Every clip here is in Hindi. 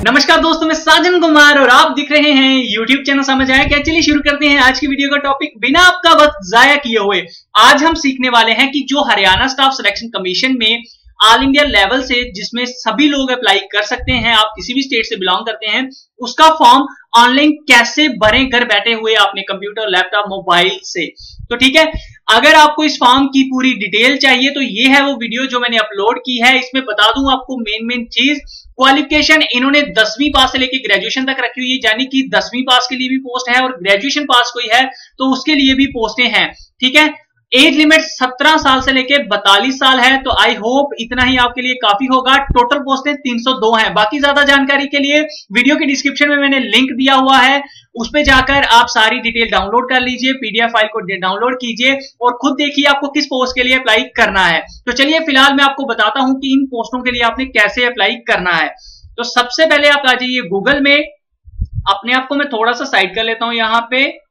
नमस्कार दोस्तों, मैं साजन कुमार और आप दिख रहे हैं YouTube चैनल समझ आया क्या। चलिए शुरू करते हैं आज की वीडियो का टॉपिक बिना आपका वक्त जाया किए हुए। आज हम सीखने वाले हैं कि जो हरियाणा स्टाफ सिलेक्शन कमीशन में ऑल इंडिया लेवल से जिसमें सभी लोग अप्लाई कर सकते हैं, आप किसी भी स्टेट से बिलोंग करते हैं, उसका फॉर्म ऑनलाइन कैसे भरें घर बैठे हुए अपने कंप्यूटर, लैपटॉप, मोबाइल से। तो ठीक है, अगर आपको इस फॉर्म की पूरी डिटेल चाहिए तो ये है वो वीडियो जो मैंने अपलोड की है। इसमें बता दूं आपको मेन चीज, क्वालिफिकेशन इन्होंने 10वीं पास से लेकर ग्रेजुएशन तक रखी हुई है, यानी कि 10वीं पास के लिए भी पोस्ट है और ग्रेजुएशन पास कोई है तो उसके लिए भी पोस्टें हैं। ठीक है, एज लिमिट 17 साल से लेके 42 साल है। तो आई होप इतना ही आपके लिए काफी होगा। टोटल पोस्टें 302 हैं। बाकी ज्यादा जानकारी के लिए वीडियो के डिस्क्रिप्शन में मैंने लिंक दिया हुआ है, उस पे जाकर आप सारी डिटेल डाउनलोड कर लीजिए, पीडीएफ फाइल को डाउनलोड कीजिए और खुद देखिए आपको किस पोस्ट के लिए अप्लाई करना है। तो चलिए फिलहाल मैं आपको बताता हूं कि इन पोस्टों के लिए आपने कैसे अप्लाई करना है। तो सबसे पहले आप आ जाइए गूगल में। अपने आप को मैं थोड़ा सा साइड कर लेता हूं। यहां पे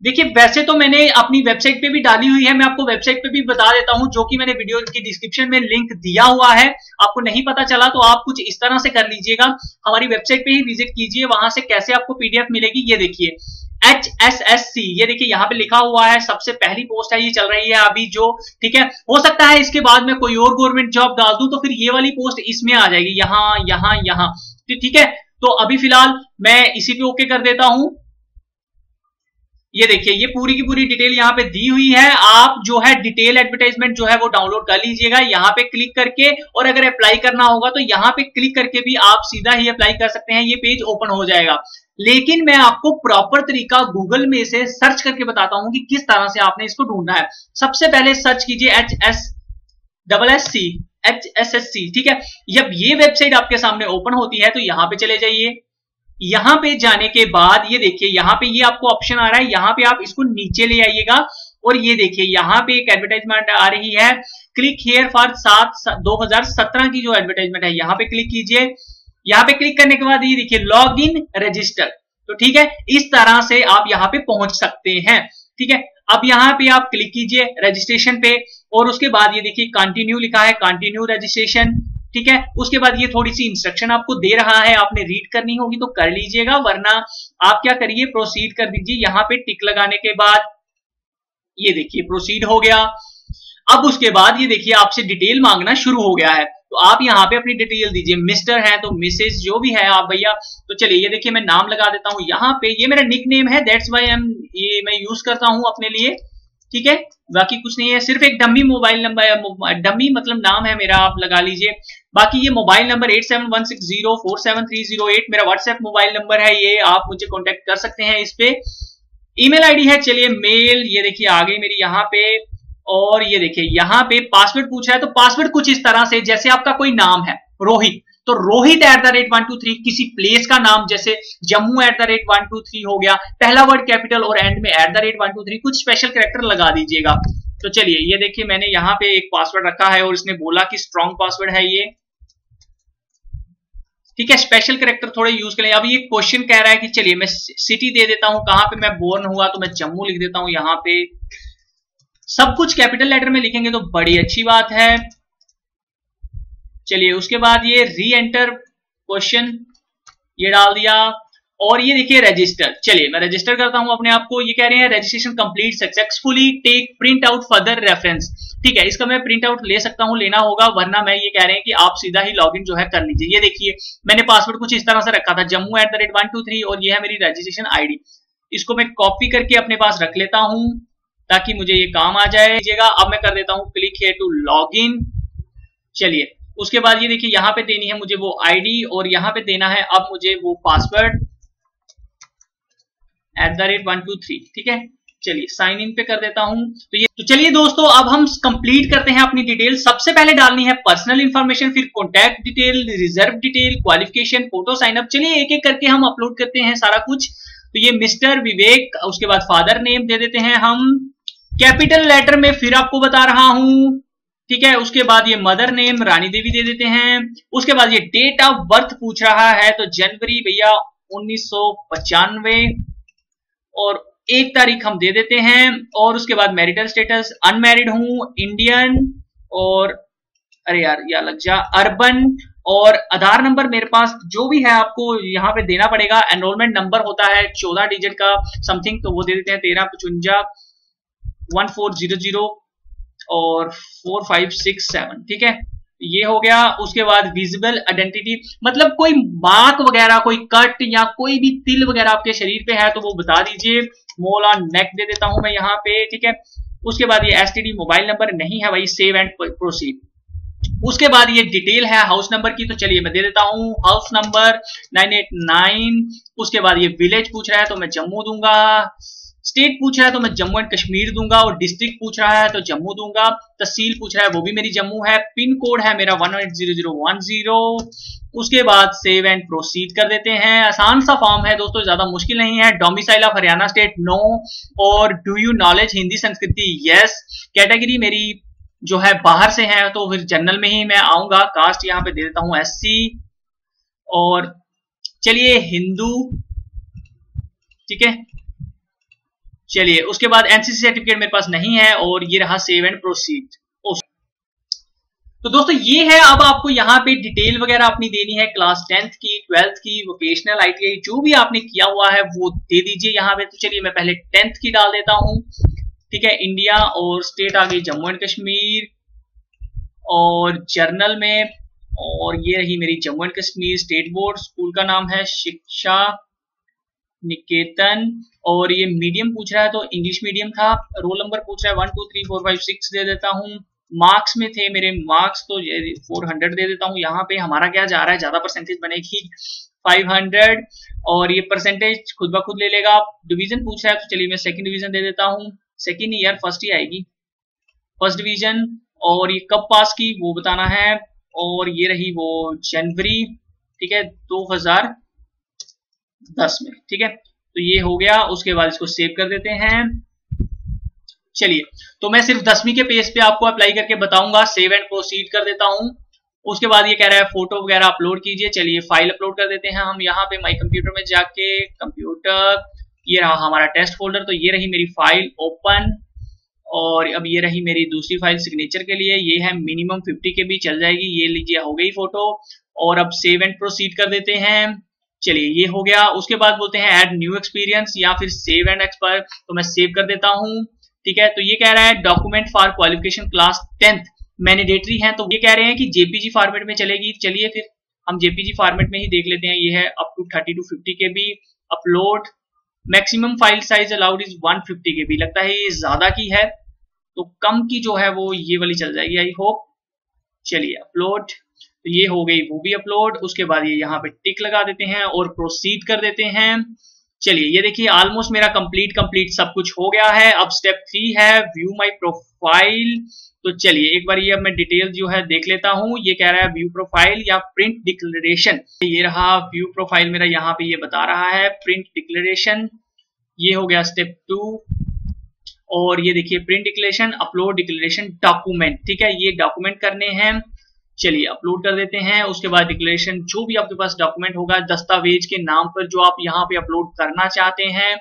देखिए, वैसे तो मैंने अपनी वेबसाइट पे भी डाली हुई है, मैं आपको वेबसाइट पे भी बता देता हूं, जो कि मैंने वीडियो की डिस्क्रिप्शन में लिंक दिया हुआ है। आपको नहीं पता चला तो आप कुछ इस तरह से कर लीजिएगा, हमारी वेबसाइट पे ही विजिट कीजिए, वहां से कैसे आपको पीडीएफ मिलेगी ये देखिए। HSSC ये देखिए यहाँ पे लिखा हुआ है, सबसे पहली पोस्ट है, ये चल रही है अभी जो। ठीक है, हो सकता है इसके बाद में कोई और गवर्नमेंट जॉब डाल दूं तो फिर ये वाली पोस्ट इसमें आ जाएगी, यहाँ। ठीक है, तो अभी फिलहाल मैं इसी पे ओके कर देता हूं। ये देखिए, ये पूरी की पूरी डिटेल यहाँ पे दी हुई है। आप जो है डिटेल एडवर्टाइजमेंट जो है वो डाउनलोड कर लीजिएगा यहाँ पे क्लिक करके, और अगर अप्लाई करना होगा तो यहाँ पे क्लिक करके भी आप सीधा ही अप्लाई कर सकते हैं, ये पेज ओपन हो जाएगा। लेकिन मैं आपको प्रॉपर तरीका गूगल में से सर्च करके बताता हूं कि किस तरह से आपने इसको ढूंढना है। सबसे पहले सर्च कीजिए HSSC। ठीक है, जब ये वेबसाइट आपके सामने ओपन होती है तो यहाँ पे चले जाइए। यहां पे जाने के बाद ये देखिए, यहाँ पे ये आपको ऑप्शन आ रहा है, यहाँ पे आप इसको नीचे ले आइएगा और ये देखिए यहाँ पे एक एडवर्टाइजमेंट आ रही है, क्लिक हियर फॉर 7/2017 की जो एडवर्टाइजमेंट है, यहाँ पे क्लिक कीजिए। यहाँ पे क्लिक करने के बाद ये देखिए लॉग इन रजिस्टर। तो ठीक है, इस तरह से आप यहाँ पे पहुंच सकते हैं। ठीक है, अब यहाँ पे आप क्लिक कीजिए रजिस्ट्रेशन पे और उसके बाद ये देखिए कंटिन्यू लिखा है, कंटिन्यू रजिस्ट्रेशन। ठीक है, उसके बाद ये थोड़ी सी इंस्ट्रक्शन आपको दे रहा है, आपने रीड करनी होगी तो कर लीजिएगा, वरना आप क्या करिए प्रोसीड कर दीजिए। यहाँ पे टिक लगाने के बाद ये देखिए प्रोसीड हो गया। अब उसके बाद ये देखिए आपसे डिटेल मांगना शुरू हो गया है, तो आप यहाँ पे अपनी डिटेल दीजिए। मिस्टर है तो मिसेस जो भी है आप भैया। तो चलिए ये देखिए मैं नाम लगा देता हूँ यहाँ पे, ये मेरा निक नेम है, दैट्स व्हाई ये मैं यूज करता हूँ अपने लिए। ठीक है, बाकी कुछ नहीं है, सिर्फ एक डमी मोबाइल नंबर, डमी मतलब नाम है मेरा, आप लगा लीजिए। बाकी ये मोबाइल नंबर 8716047308 मेरा व्हाट्सएप मोबाइल नंबर है, ये आप मुझे कांटेक्ट कर सकते हैं इस पे। ईमेल आईडी है, चलिए मेल, ये देखिए आ गई मेरी यहाँ पे। और ये देखिए यहाँ पे पासवर्ड पूछ रहा है, तो पासवर्ड कुछ इस तरह से, जैसे आपका कोई नाम है रोहित, तो रोहित @123, किसी प्लेस का नाम जैसे जम्मू @123 हो गया, पहला वर्ड कैपिटल और एंड में @123, कुछ स्पेशल कैरेक्टर लगा दीजिएगा। तो चलिए ये देखिए मैंने यहाँ पे एक पासवर्ड रखा है और इसने बोला कि स्ट्रॉन्ग पासवर्ड है ये। ठीक है, स्पेशल कैरेक्टर थोड़े यूज करें। अब ये क्वेश्चन कह रहा है कि चलिए मैं सिटी दे देता हूं, कहां पे मैं बोर्न हुआ, तो मैं जम्मू लिख देता हूं। यहाँ पे सब कुछ कैपिटल लेटर में लिखेंगे तो बड़ी अच्छी बात है। चलिए उसके बाद ये री एंटर क्वेश्चन ये डाल दिया और ये देखिए रजिस्टर। चलिए मैं रजिस्टर करता हूं अपने आप को। ये कह रहे हैं registration complete successfully, take print out further reference. ठीक है, इसका मैं प्रिंट आउट ले सकता हूं, लेना होगा, वरना मैं ये कह रहे हैं कि आप सीधा ही लॉगिन जो है कर लीजिए। ये देखिए मैंने पासवर्ड कुछ इस तरह से रखा था, जम्मू @123, और ये है मेरी रजिस्ट्रेशन आईडी। इसको मैं कॉपी करके अपने पास रख लेता हूं ताकि मुझे ये काम आ जाएगा। अब मैं कर देता हूं क्लिक हियर टू लॉगिन। चलिए उसके बाद ये देखिए यहाँ पे देनी है मुझे वो आईडी और यहाँ पे देना है अब मुझे वो पासवर्ड @123। ठीक है, चलिए साइन इन पे कर देता हूं। तो चलिए दोस्तों, अब हम कंप्लीट करते हैं अपनी डिटेल। सबसे पहले डालनी है पर्सनल इंफॉर्मेशन, फिर contact detail, reserve detail, qualification, photo, sign up. चलिए एक एक करके हम अपलोड करते हैं सारा कुछ। तो ये मिस्टर विवेक, उसके बाद फादर नेम दे देते हैं हम कैपिटल लेटर में, फिर आपको बता रहा हूं। ठीक है, उसके बाद ये मदर नेम रानी देवी दे देते हैं। उसके बाद ये डेट ऑफ बर्थ पूछ रहा है, तो जनवरी भैया 1995 और 1 तारीख हम दे देते हैं। और उसके बाद मैरिटल स्टेटस अनमैरिड हूं, इंडियन, और अरे यार या लग जा अर्बन, और आधार नंबर मेरे पास जो भी है आपको यहाँ पे देना पड़ेगा। एनरोलमेंट नंबर होता है 14 डिजिट का समथिंग, तो वो दे देते हैं 1355 1400 और 4567, ठीक है, ये हो गया। उसके बाद विजिबल आइडेंटिटी, मतलब कोई मार्क वगैरह, कोई कट या कोई भी तिल वगैरह आपके शरीर पे है तो वो बता दीजिए। मोल ऑन नेक दे देता हूं मैं यहाँ पे, ठीक है। उसके बाद ये एसटीडी मोबाइल नंबर नहीं है भाई, सेव एंड प्रोसीड। उसके बाद ये डिटेल है हाउस नंबर की, तो चलिए मैं दे देता हूं हाउस नंबर 989। उसके बाद ये विलेज पूछ रहा है तो मैं जम्मू दूंगा, स्टेट पूछ रहा है तो मैं जम्मू एंड कश्मीर दूंगा, और डिस्ट्रिक्ट पूछ रहा है तो जम्मू दूंगा, तहसील पूछ रहा है वो भी मेरी जम्मू है, पिन कोड है मेरा 180010। उसके बाद सेव एंड प्रोसीड कर देते हैं। आसान सा फॉर्म है दोस्तों, ज्यादा मुश्किल नहीं है। Domicile of Haryana state no, और डू यू नॉलेज हिंदी संस्कृति यस। कैटेगरी मेरी जो है बाहर से है तो फिर जनरल में ही मैं आऊंगा। कास्ट यहाँ पे दे देता हूं एससी, और चलिए हिंदू, ठीक है। चलिए उसके बाद एनसीसी सर्टिफिकेट मेरे पास नहीं है, और ये रहा सेव एंड प्रोसीड। तो दोस्तों ये है, अब आपको यहाँ पे डिटेल वगैरह अपनी देनी है, क्लास 10th की, 12th की, वोकेशनल, आईटीआई जो भी आपने किया हुआ है वो दे दीजिए यहाँ पे। तो चलिए मैं पहले 10th की डाल देता हूँ, ठीक है, इंडिया, और स्टेट आ गई जम्मू एंड कश्मीर, और जर्नल में, और ये रही मेरी Jammu and Kashmir state board, school का नाम है शिक्षा निकेतन, और ये मीडियम पूछ रहा है तो इंग्लिश मीडियम था। रोल नंबर पूछ रहा है 1 2 3 4 5 6 दे देता हूँ। मार्क्स में थे मेरे मार्क्स तो 400 दे देता हूँ। यहाँ पे हमारा क्या जा रहा है, ज्यादा परसेंटेज बनेगी 500, और ये परसेंटेज खुद ब खुद ले लेगा। डिवीजन पूछ रहा है तो चलिए मैं सेकंड डिवीजन दे देता हूँ। सेकंड ईयर फर्स्ट ही आएगी, फर्स्ट डिवीजन, और ये कब पास की वो बताना है, और ये रही वो जनवरी, ठीक है, 2010 में, ठीक है। तो ये हो गया। उसके बाद इसको सेव कर देते हैं। चलिए तो मैं सिर्फ 10वीं के पेज पे आपको अप्लाई करके बताऊंगा। सेव एंड प्रोसीड कर देता हूं। उसके बाद ये कह रहा है फोटो वगैरह अपलोड कीजिए। चलिए फाइल अपलोड कर देते हैं हम यहाँ पे माई कंप्यूटर में जाके, कंप्यूटर, ये रहा हमारा टेस्ट फोल्डर, तो ये रही मेरी फाइल ओपन, और अब ये रही मेरी दूसरी फाइल सिग्नेचर के लिए, ये है मिनिमम 50 के भी चल जाएगी। ये लीजिए हो गई फोटो, और अब सेव एंड प्रोसीड कर देते हैं। चलिए ये हो गया। उसके बाद बोलते हैं ऐड न्यू एक्सपीरियंस या फिर सेव एंड एक्सपायर, तो मैं सेव कर देता हूं, ठीक है। तो ये कह रहा है document for qualification class 10th mandatory है, तो ये कह रहे हैं कि जेपीजी फॉर्मेट में चलेगी। चलिए फिर हम जेपीजी फॉर्मेट में ही देख लेते हैं। ये है up to 30 to 50 KB upload, maximum file size allowed is 150 KB। लगता है ये ज्यादा की है, तो कम की जो है वो ये वाली चल जाएगी आई होप। चलिए अपलोड, तो ये हो गई वो भी अपलोड। उसके बाद ये यहाँ पे टिक लगा देते हैं और प्रोसीड कर देते हैं। चलिए ये देखिए ऑलमोस्ट मेरा कंप्लीट सब कुछ हो गया है। अब स्टेप 3 है व्यू माय प्रोफाइल। तो चलिए एक बार ये अब मैं डिटेल जो है देख लेता हूँ। ये कह रहा है व्यू प्रोफाइल या प्रिंट डिक्लेरेशन। ये रहा व्यू प्रोफाइल मेरा, यहाँ पे ये बता रहा है प्रिंट डिक्लेरेशन। ये हो गया स्टेप 2, और ये देखिए print declaration, upload declaration document, ठीक है, ये डॉक्यूमेंट करने हैं। चलिए अपलोड कर देते हैं। उसके बाद डिक्लेरेशन जो भी आपके पास डॉक्यूमेंट होगा दस्तावेज के नाम पर जो आप यहाँ पे अपलोड करना चाहते हैं,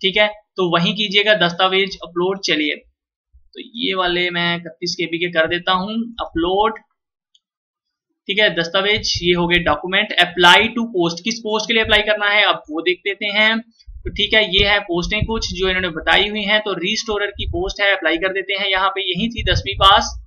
ठीक है, तो वहीं कीजिएगा दस्तावेज अपलोड। चलिए तो ये वाले मैं 31 KB के कर देता हूं अपलोड, ठीक है, दस्तावेज। ये हो गए डॉक्यूमेंट। अप्लाई टू पोस्ट, किस पोस्ट के लिए अप्लाई करना है अब वो देख लेते हैं। तो ठीक है, ये है पोस्टें कुछ जो इन्होंने बताई हुई हैं। तो रिस्टोरर की पोस्ट है, अप्लाई कर देते हैं। यहाँ पे यही थी 10वीं पास,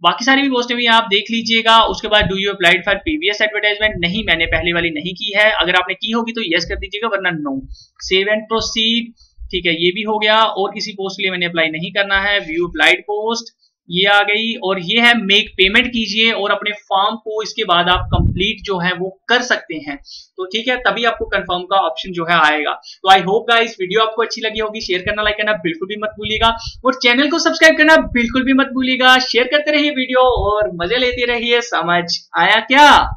बाकी सारी भी पोस्टें भी आप देख लीजिएगा। उसके बाद do you applied for previous advertisement, नहीं मैंने पहले वाली नहीं की है। अगर आपने की होगी तो यस कर दीजिएगा, वरना नो। सेव एंड प्रोसीड, ठीक है, ये भी हो गया। और किसी पोस्ट के लिए मैंने अप्लाई नहीं करना है। व्यू अप्लाइड पोस्ट, ये आ गई। और ये है मेक पेमेंट कीजिए और अपने फॉर्म को इसके बाद आप कंप्लीट जो है वो कर सकते हैं। तो ठीक है, तभी आपको कंफर्म का ऑप्शन जो है आएगा। तो आई होप गाइस वीडियो आपको अच्छी लगी होगी। शेयर करना, लाइक करना बिल्कुल भी मत भूलिएगा, और चैनल को सब्सक्राइब करना बिल्कुल भी मत भूलिएगा। शेयर करते रहिए वीडियो और मजे लेते रहिए। समझ आया क्या?